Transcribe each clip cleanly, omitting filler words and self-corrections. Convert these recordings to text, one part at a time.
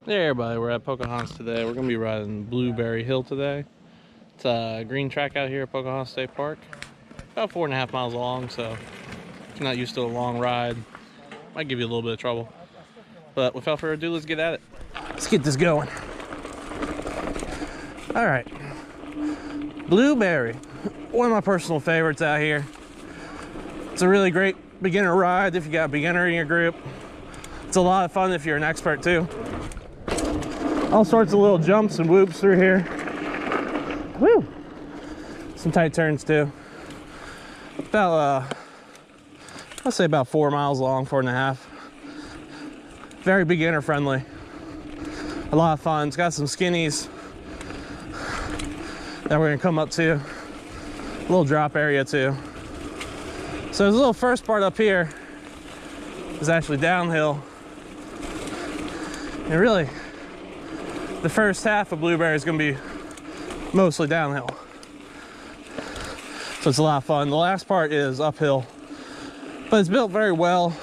Hey everybody, we're at Pocahontas today. We're going to be riding Blueberry Hill today. It's a green track out here at Pocahontas State Park. About 4.5 miles long, so if you're not used to a long ride, might give you a little bit of trouble. But without further ado, let's get at it. Let's get this going. Alright. Blueberry. One of my personal favorites out here. It's a really great beginner ride if you got a beginner in your group. It's a lot of fun if you're an expert too. All sorts of little jumps and whoops through here. Woo! Some tight turns too. About, I'll say about 4 miles long, 4.5. Very beginner friendly. A lot of fun. It's got some skinnies that we're gonna come up to. A little drop area too. So this little first part up here is actually downhill. And really, the first half of Blueberry is going to be mostly downhill. So it's a lot of fun. The last part is uphill, but it's built very well.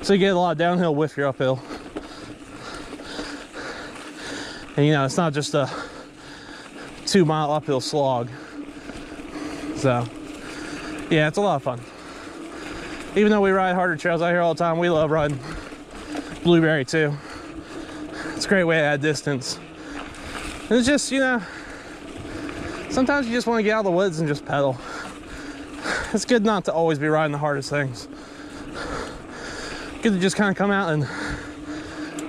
So you get a lot of downhill with your uphill. And you know, it's not just a 2-mile uphill slog. So yeah, it's a lot of fun. Even though we ride harder trails out here all the time, we love riding Blueberry too. It's a great way to add distance. And it's just, you know, sometimes you just want to get out of the woods and just pedal. It's good not to always be riding the hardest things. Good to just kind of come out and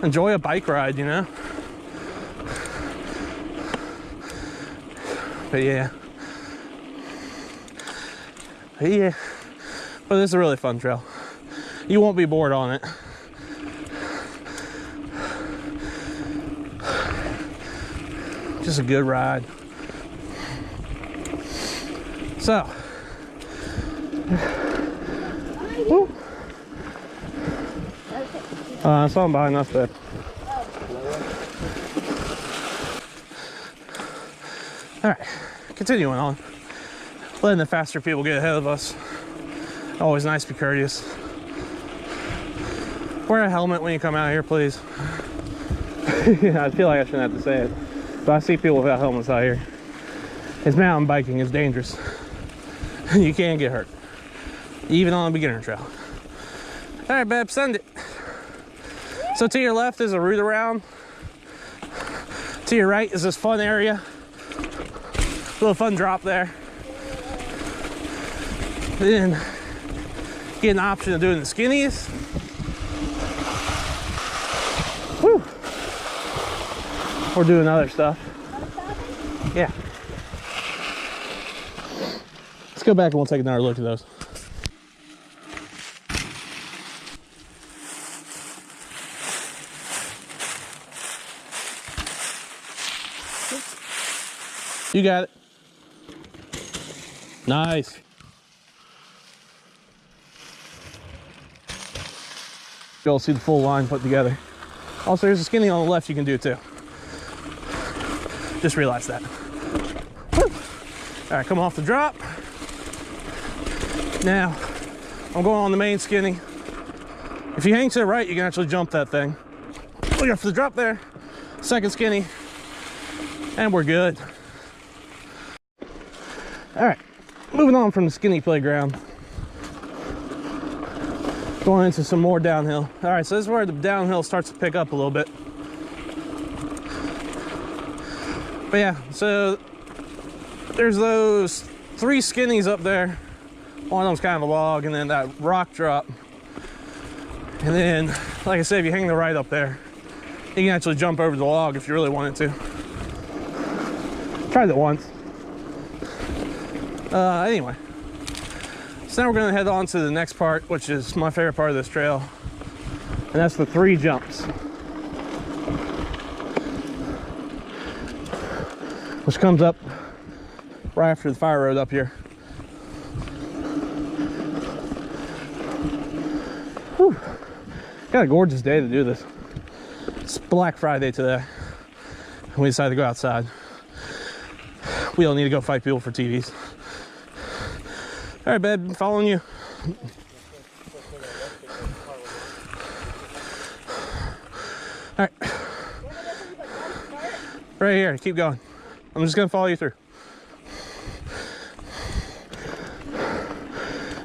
enjoy a bike ride, you know? But yeah. But it's a really fun trail. You won't be bored on it. Just a good ride. So, woo. Something behind us there. All right, continuing on. Letting the faster people get ahead of us. Always nice to be courteous. Wear a helmet when you come out here, please. I feel like I shouldn't have to say it, but I see people without helmets out here. It's mountain biking, it's dangerous. You can get hurt, even on a beginner trail. All right, babe, send it. So to your left is a route around. To your right is this fun area. A little fun drop there. Then get an option of doing the Skinnies. Woo. Or doing other stuff. Yeah. Let's go back and we'll take another look at those. You got it. Nice. You'll see the full line put together. Also, there's a skinny on the left you can do too. Just realized that. Woo. All right, come off the drop. Now, I'm going on the main skinny. If you hang to the right, you can actually jump that thing. Look out for the drop there. Second skinny, and we're good. All right, moving on from the skinny playground. Going into some more downhill. All right, so this is where the downhill starts to pick up a little bit. But yeah, so there's those 3 skinnies up there. One of them's kind of a log, and then that rock drop. And then, like I said, if you hang the right up there, you can actually jump over the log if you really wanted to. Tried it once. Anyway. So now we're going to head on to the next part, which is my favorite part of this trail. And that's the 3 jumps. Which comes up right after the fire road up here. Whew. Got a gorgeous day to do this. It's Black Friday today. And we decided to go outside. We don't need to go fight people for TVs. All right, babe, I'm following you. All right. Right here, keep going. I'm just gonna follow you through.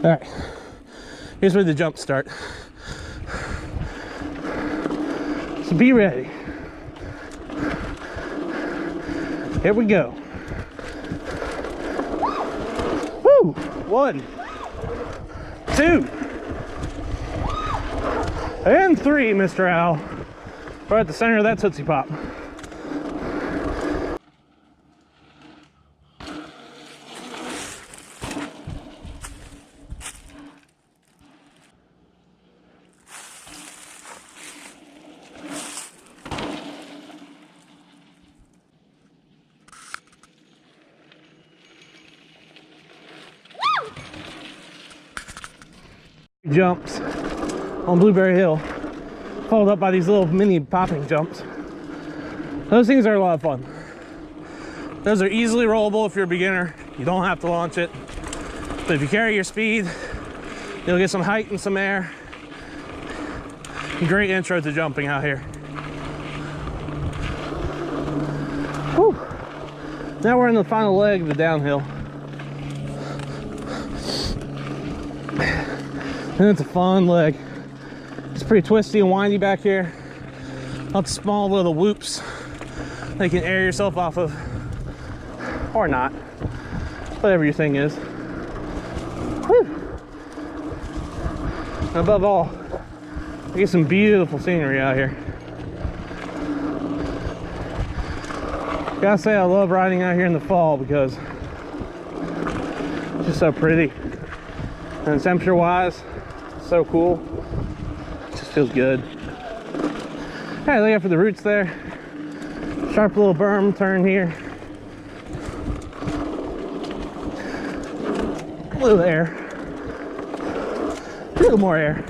All right, here's where the jumps start. So be ready. Here we go. Woo! 1, 2, and 3, Mr. Owl. Right at the center of that Tootsie Pop. Jumps on Blueberry Hill, followed up by these little mini popping jumps. Those things are a lot of fun. Those are easily rollable if you're a beginner. You don't have to launch it. But if you carry your speed, you'll get some height and some air. Great intro to jumping out here. Whew. Now we're in the final leg of the downhill. And it's a fun leg. It's pretty twisty and windy back here. Lots of small little whoops that you can air yourself off of. Or not. Whatever your thing is. Whew. And above all, you get some beautiful scenery out here. Gotta say, I love riding out here in the fall because it's just so pretty. And temperature wise, so cool. It just feels good. All right, look out for the roots there. Sharp little berm turn here. A little air. A little more air.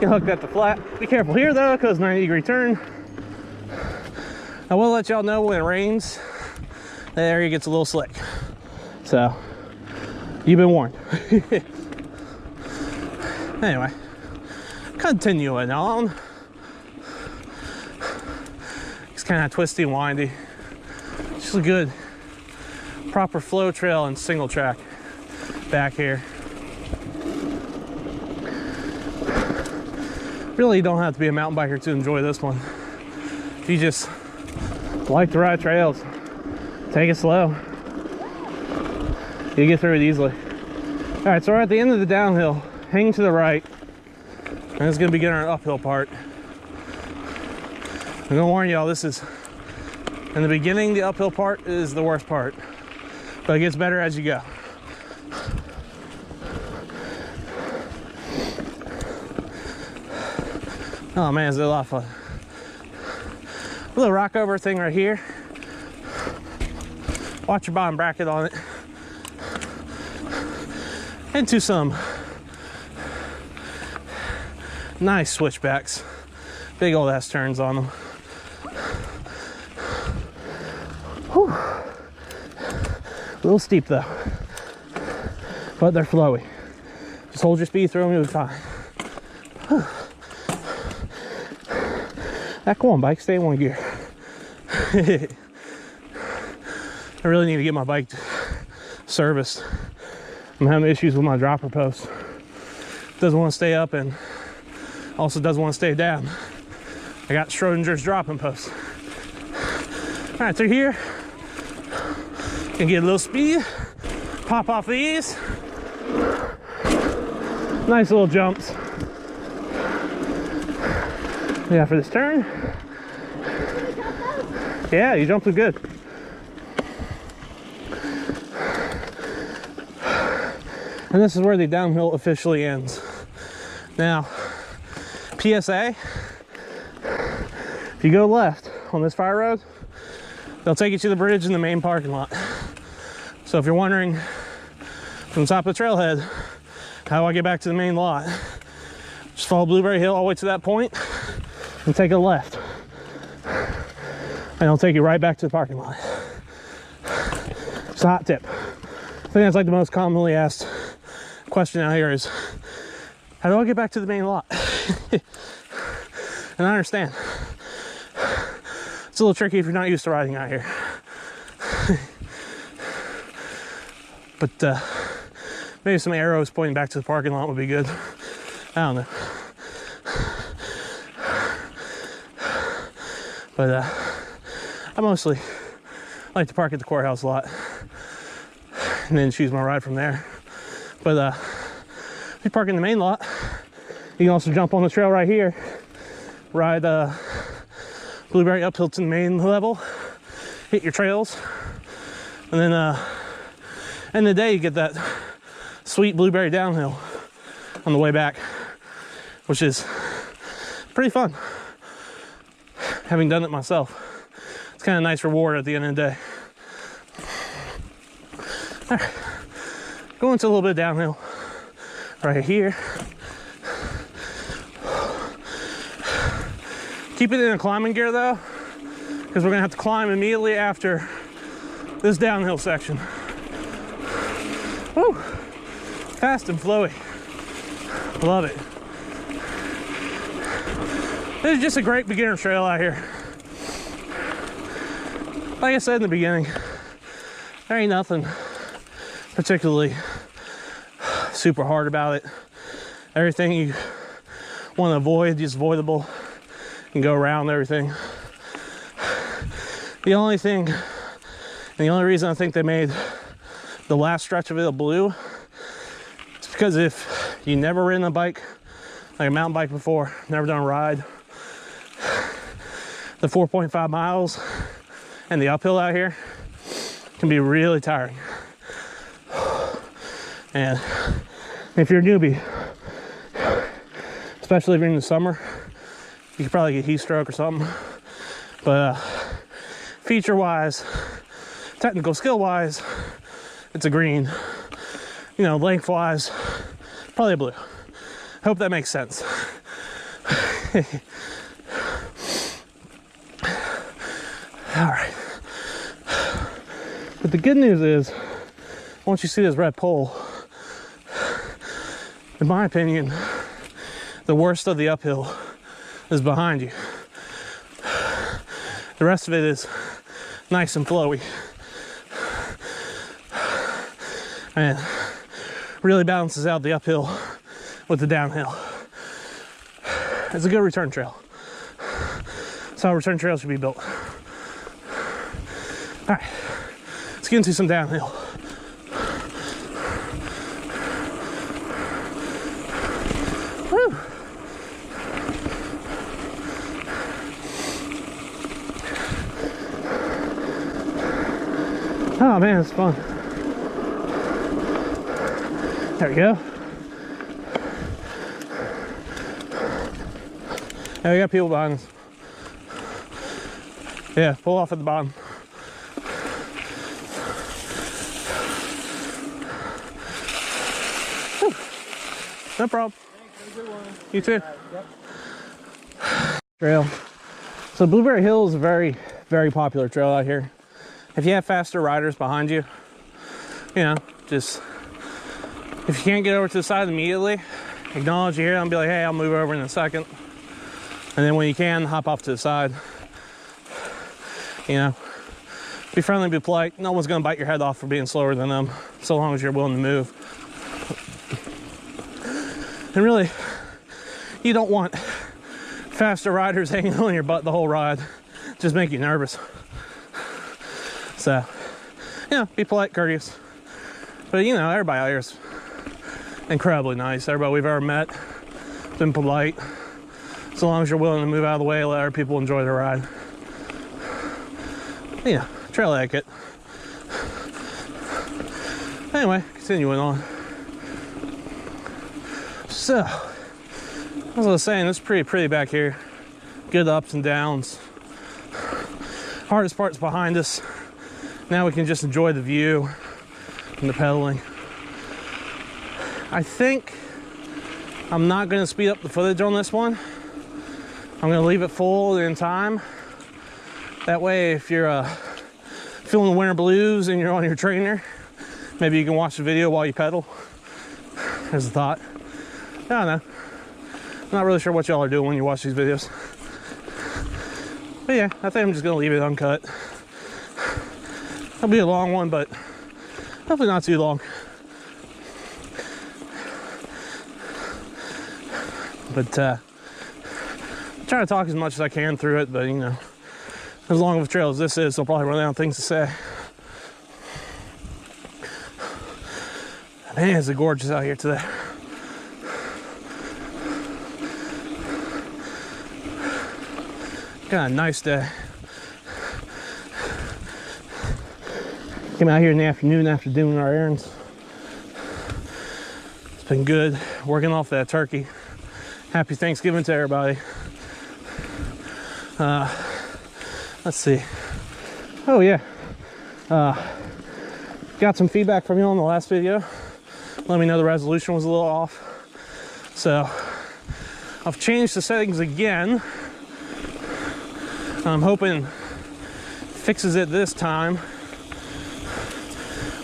Can hook that to flat. Be careful here though, because 90-degree turn. I will let y'all know when it rains, that area gets a little slick. So, you've been warned. Anyway, continuing on. It's kind of twisty and windy. Just a good, proper flow trail and single track back here. Really, you don't have to be a mountain biker to enjoy this one. If you just like to ride trails, take it slow. You get through it easily. All right, so we're at the end of the downhill. Hang to the right, and it's gonna begin our uphill part. I'm gonna warn y'all, this is, in the beginning, the uphill part is the worst part, but it gets better as you go. Oh man, it's a lot of fun. A little rock over thing right here. Watch your bottom bracket on it. Into some nice switchbacks. Big old ass turns on them. Whew. A little steep though, but they're flowy. Just hold your speed through them, you'll be fine. Whew. Ah, come on, bike, stay in one gear. I really need to get my bike serviced. I'm having issues with my dropper post. Doesn't want to stay up and also doesn't want to stay down. I got Schrodinger's dropping post. All right, through here, can get a little speed, pop off these. Nice little jumps. Yeah, for this turn. Yeah, you jumped good. And this is where the downhill officially ends. Now, PSA, if you go left on this fire road, they'll take you to the bridge in the main parking lot. So if you're wondering from the top of the trailhead, how do I get back to the main lot? Just follow Blueberry Hill all the way to that point and take a left. And it'll take you right back to the parking lot. It's a hot tip. I think that's like the most commonly asked question out here is, how do I get back to the main lot? And I understand. It's a little tricky if you're not used to riding out here. But maybe some arrows pointing back to the parking lot would be good. I don't know. But I mostly like to park at the courthouse lot and then choose my ride from there. But if you park in the main lot, you can also jump on the trail right here, ride Blueberry uphill to the main level, hit your trails, and then end of the day you get that sweet Blueberry downhill on the way back, which is pretty fun. Having done it myself, it's kind of a nice reward at the end of the day. All right, going to a little bit of downhill right here. Keep it in a climbing gear though, because we're gonna have to climb immediately after this downhill section. Woo! Fast and flowy. Love it. This is just a great beginner trail out here. Like I said in the beginning, there ain't nothing particularly super hard about it. Everything you want to avoid is avoidable. You can go around everything. The only thing, and the only reason I think they made the last stretch of it a blue, is because if you never ridden a bike, like a mountain bike before, never done a ride, the 4.5 miles and the uphill out here can be really tiring. And if you're a newbie, especially if you're in the summer, you could probably get heat stroke or something. But feature wise, technical skill wise, it's a green. You know, length wise, probably a blue. Hope that makes sense. All right. But the good news is, once you see this red pole, in my opinion, the worst of the uphill is behind you. The rest of it is nice and flowy. And really balances out the uphill with the downhill. It's a good return trail. That's how return trails should be built. All right, let's get into some downhill. Woo! Oh man, it's fun. There we go. Yeah, we got people behind us. Yeah, pull off at the bottom. Whew. No problem. Thanks, have a good one. You too. Yep. Trail. So Blueberry Hill is a very, very popular trail out here. If you have faster riders behind you, you know, just if you can't get over to the side immediately, acknowledge you hear them and be like, hey, I'll move over in a second. And then when you can, hop off to the side. You know, be friendly, be polite. No one's gonna bite your head off for being slower than them, so long as you're willing to move. And really, you don't want faster riders hanging on your butt the whole ride. Just make you nervous. So, you know, be polite, courteous. But you know, everybody out here is incredibly nice. Everybody we've ever met has been polite. So long as you're willing to move out of the way, let other people enjoy the ride. Yeah, trail etiquette. Anyway, continuing on. So, as I was saying, it's pretty back here. Good ups and downs. Hardest part's behind us. Now we can just enjoy the view and the pedaling. I think I'm not going to speed up the footage on this one. I'm going to leave it full in time. That way, if you're feeling the winter blues and you're on your trainer, maybe you can watch the video while you pedal. There's a thought. I don't know. I'm not really sure what y'all are doing when you watch these videos. But yeah, I think I'm just gonna leave it uncut. It'll be a long one, but hopefully not too long. But I'm trying to talk as much as I can through it, but you know, as long of a trail as this is, I'll probably run out of things to say. Man, is it gorgeous out here today. Got a nice day. Came out here in the afternoon after doing our errands. It's been good working off that turkey. Happy Thanksgiving to everybody. Let's see. Oh yeah. Got some feedback from you on the last video. Let me know the resolution was a little off. So I've changed the settings again. I'm hoping fixes it this time.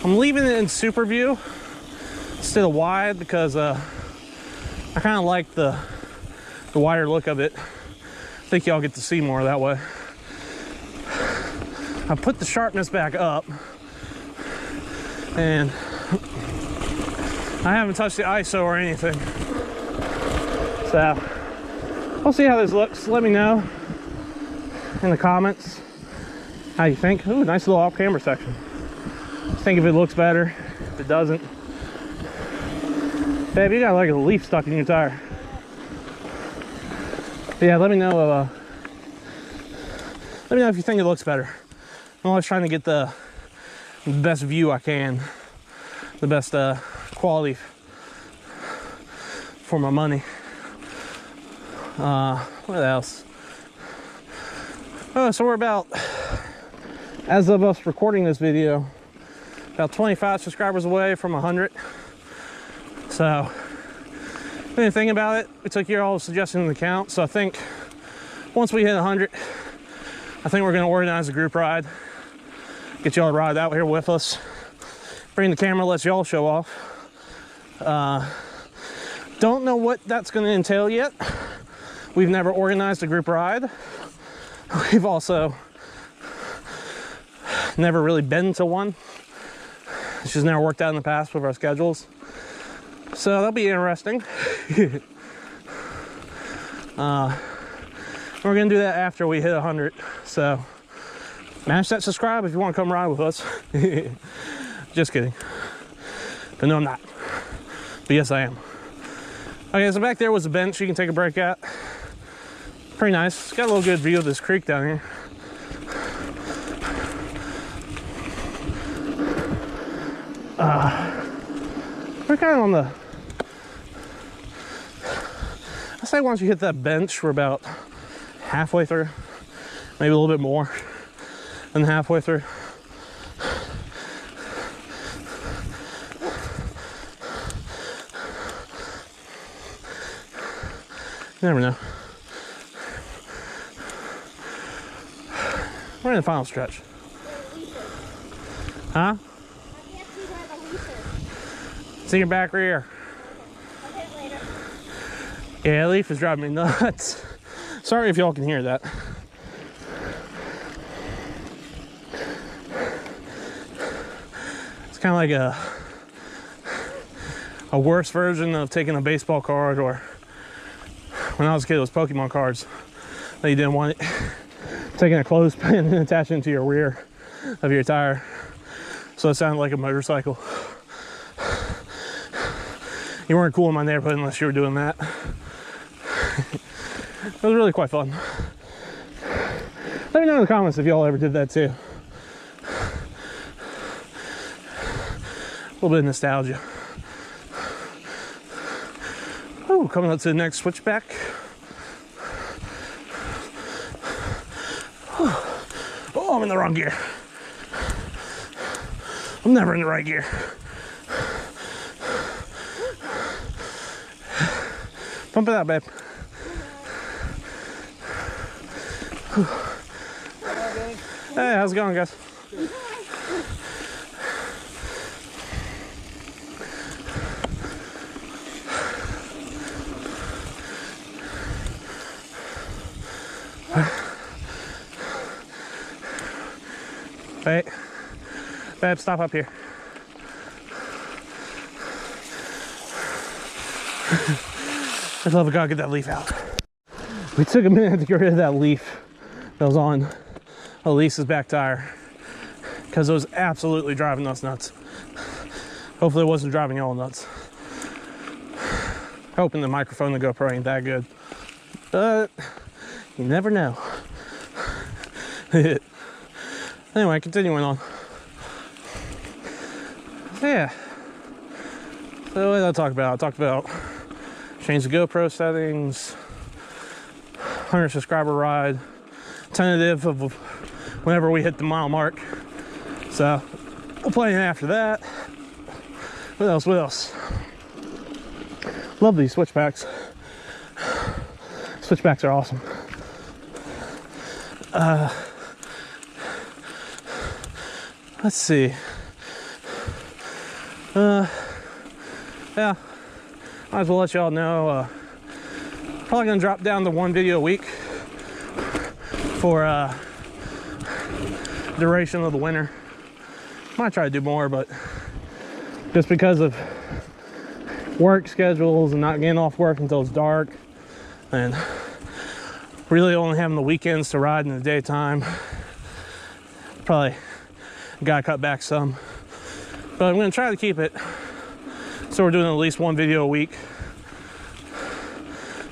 I'm leaving it in super view instead of wide because I kind of like the wider look of it. I think y'all get to see more that way. I put the sharpness back up and I haven't touched the ISO or anything. So we'll see how this looks. Let me know in the comments how you think. Ooh, nice little off-camera section. Think if it looks better, if it doesn't. Babe, you got like a leaf stuck in your tire. But yeah, let me know if you think it looks better. I'm always trying to get the best view I can, the best quality for my money. What else? Oh, so we're about, as of us recording this video, about 25 subscribers away from 100. So, didn't think about it. We took your all suggestions into account. So I think once we hit 100, I think we're going to organize a group ride. Get y'all to ride out here with us. Bring the camera, let y'all show off. Don't know what that's going to entail yet. We've never organized a group ride. We've also never really been to one. It's just never worked out in the past with our schedules. So that'll be interesting. We're gonna do that after we hit 100. So smash that subscribe if you want to come ride with us. Just kidding. But no, I'm not. But yes, I am. Okay, so back there was a bench you can take a break at. Pretty nice. It's got a little good view of this creek down here. We're kind of on the, I say once you hit that bench, we're about halfway through, maybe a little bit more than halfway through. You never know. We're in the final stretch. Huh? It's in your back rear. I'll get it later. Yeah, Leaf is driving me nuts. Sorry if y'all can hear that. It's kind of like a worse version of taking a baseball card, or when I was a kid, it was Pokemon cards that you didn't want it. Taking a clothespin and attaching it to your rear of your tire. So it sounded like a motorcycle. You weren't cool in my neighborhood unless you were doing that. It was really quite fun. Let me know in the comments if y'all ever did that too. A little bit of nostalgia. Oh, coming up to the next switchback. Oh, I'm in the wrong gear. I'm never in the right gear. Pump it out, babe. Hey, how's it going, guys? Wait. Babe, stop up here. For the love of God, get that leaf out. We took a minute to get rid of that leaf that was on Elise's back tire because it was absolutely driving us nuts. Hopefully it wasn't driving y'all nuts. Hoping the microphone and the GoPro ain't that good, but you never know. Anyway, continuing on. Yeah. So what did I talk about? I talked about change the GoPro settings, 100 subscriber ride, tentative of whenever we hit the mile mark. So we'll play in after that. What else? What else? Love these switchbacks. Switchbacks are awesome. Let's see. Yeah, might as well let y'all know. Probably gonna drop down to 1 video a week for duration of the winter. Might try to do more, but just because of work schedules and not getting off work until it's dark, and really only having the weekends to ride in the daytime, probably gotta cut back some. But I'm gonna try to keep it so we're doing at least 1 video a week.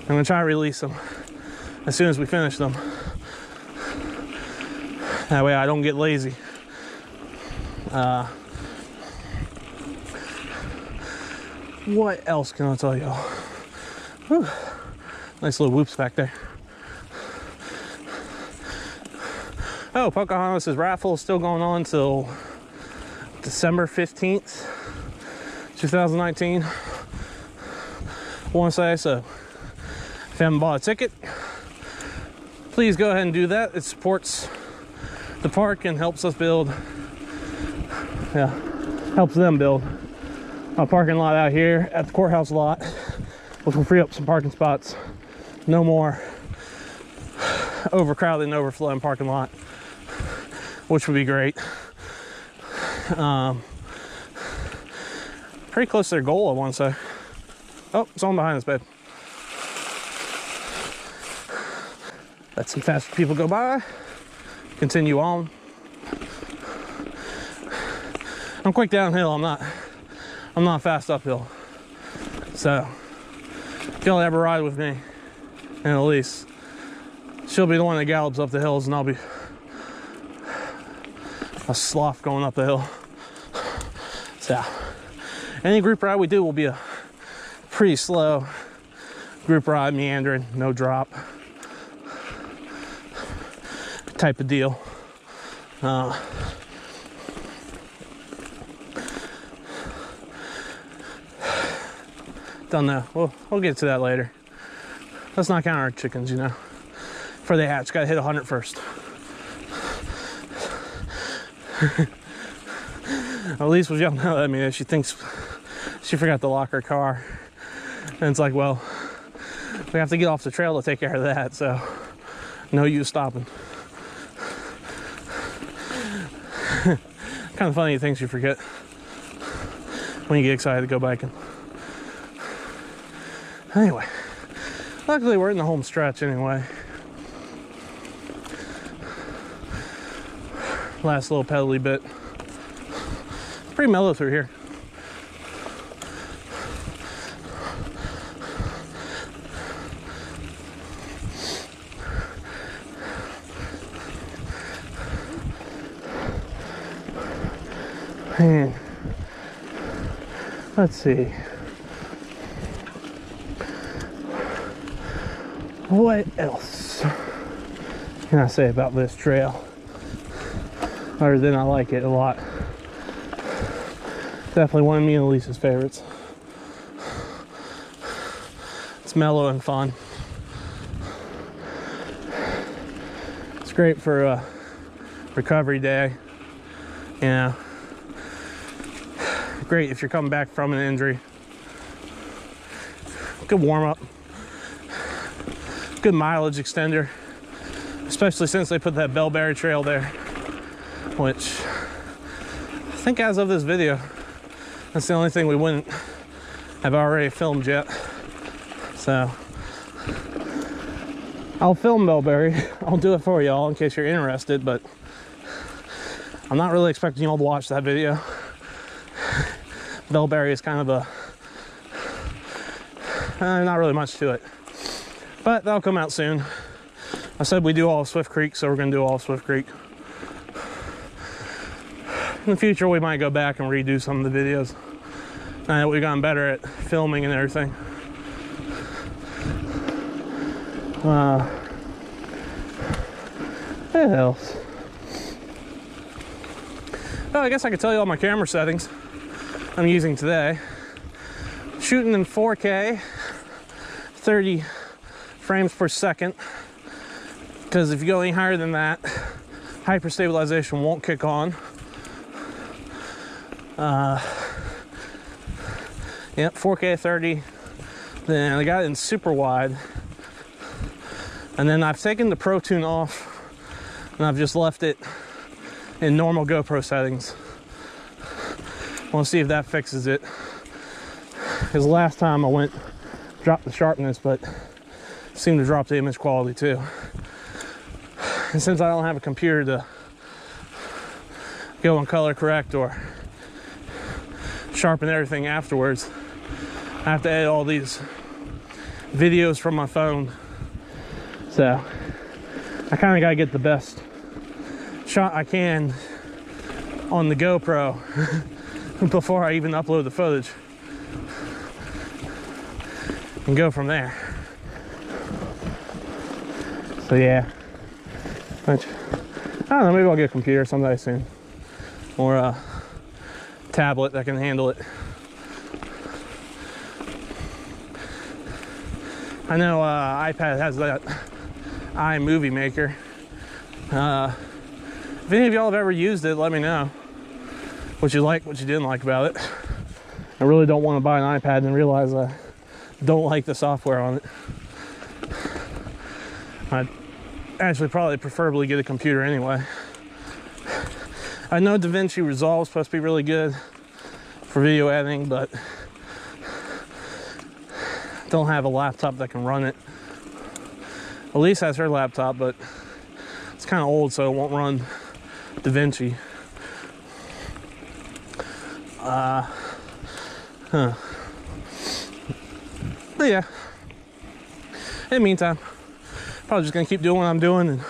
I'm gonna try to release them as soon as we finish them. That way I don't get lazy. What else can I tell y'all? Nice little whoops back there. Oh, Pocahontas' raffle is still going on till December 15th, 2019. I want to say, so if you haven't bought a ticket, please go ahead and do that. It supports the park and helps us build, helps them build a parking lot out here at the courthouse lot, which will free up some parking spots. No more overcrowded and overflowing parking lot, which would be great. Pretty close to their goal, I want to say. Oh, it's on behind us, babe. Let some faster people go by. Continue on. I'm quick downhill. I'm not fast uphill. So if y'all ever ride with me and Elise, she'll be the one that gallops up the hills, and I'll be a sloth going up the hill. So any group ride we do will be a pretty slow group ride, meandering, no drop type of deal. Don't know. We'll get to that later. Let's not count our chickens, you know. Before they hatch, gotta hit 100 first. Elise was yelling at me. She thinks she forgot to lock her car. And it's like, well, we have to get off the trail to take care of that, so no use stopping. Kind of funny things you forget when you get excited to go biking. Anyway, luckily we're in the home stretch anyway. Last little pedally bit. Pretty mellow through here. And let's see. What else can I say about this trail? Other than I like it a lot. Definitely one of me and Elise's favorites. It's mellow and fun. It's great for a recovery day. You know, great if you're coming back from an injury. Good warm up. Good mileage extender, especially since they put that Bellberry trail there. which I think as of this video, that's the only thing we wouldn't have already filmed yet. So I'll film Bellberry. I'll do it for y'all in case you're interested, but I'm not really expecting y'all to watch that video. Bellberry is kind of not really much to it, but that'll come out soon. I said we do all of Swift Creek, so we're gonna do all of Swift Creek. In the future, we might go back and redo some of the videos. Now that we've gotten better at filming and everything. What else? Oh, I guess I could tell you all my camera settings I'm using today. Shooting in 4K, 30 frames per second. Because if you go any higher than that, hyper stabilization won't kick on. Yep, 4K 30. Then I got it in super wide. And then I've taken the Pro Tune off and I've just left it in normal GoPro settings. I want to see if that fixes it. Because last time I went, dropped the sharpness, but seemed to drop the image quality too. And since I don't have a computer to go and color correct or sharpen everything afterwards, I have to edit all these videos from my phone. So I kind of got to get the best shot I can on the GoPro before I even upload the footage and go from there. So yeah, which, I don't know, maybe I'll get a computer someday soon, or a tablet that can handle it. I know iPad has that iMovie Maker. If any of y'all have ever used it, let me know what you like, what you didn't like about it. I really don't want to buy an iPad and realize I don't like the software on it. I'd actually probably preferably get a computer anyway. I know DaVinci Resolve is supposed to be really good for video editing, but don't have a laptop that can run it. Elise has her laptop, but it's kind of old, so it won't run DaVinci. But yeah, in the meantime, probably just gonna keep doing what I'm doing and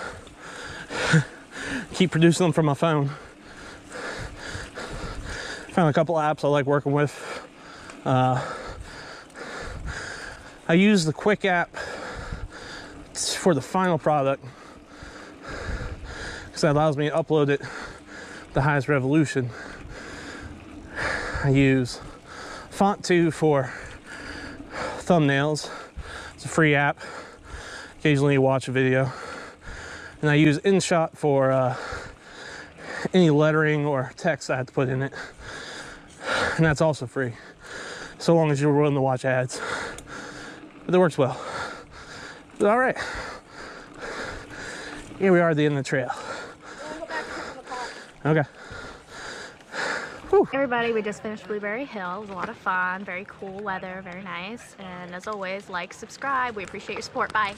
keep producing them from my phone. Found a couple apps I like working with. I use the Quick app for the final product because that allows me to upload it the highest resolution. I use Font2 for thumbnails. It's a free app. Occasionally you watch a video. And I use InShot for any lettering or text I have to put in it. And that's also free, so long as you're willing to watch ads. But it works well. But all right. Here we are at the end of the trail. Okay. Whew. Everybody, we just finished Blueberry Hill. It was a lot of fun, very cool weather, very nice. And as always, like, subscribe. We appreciate your support. Bye.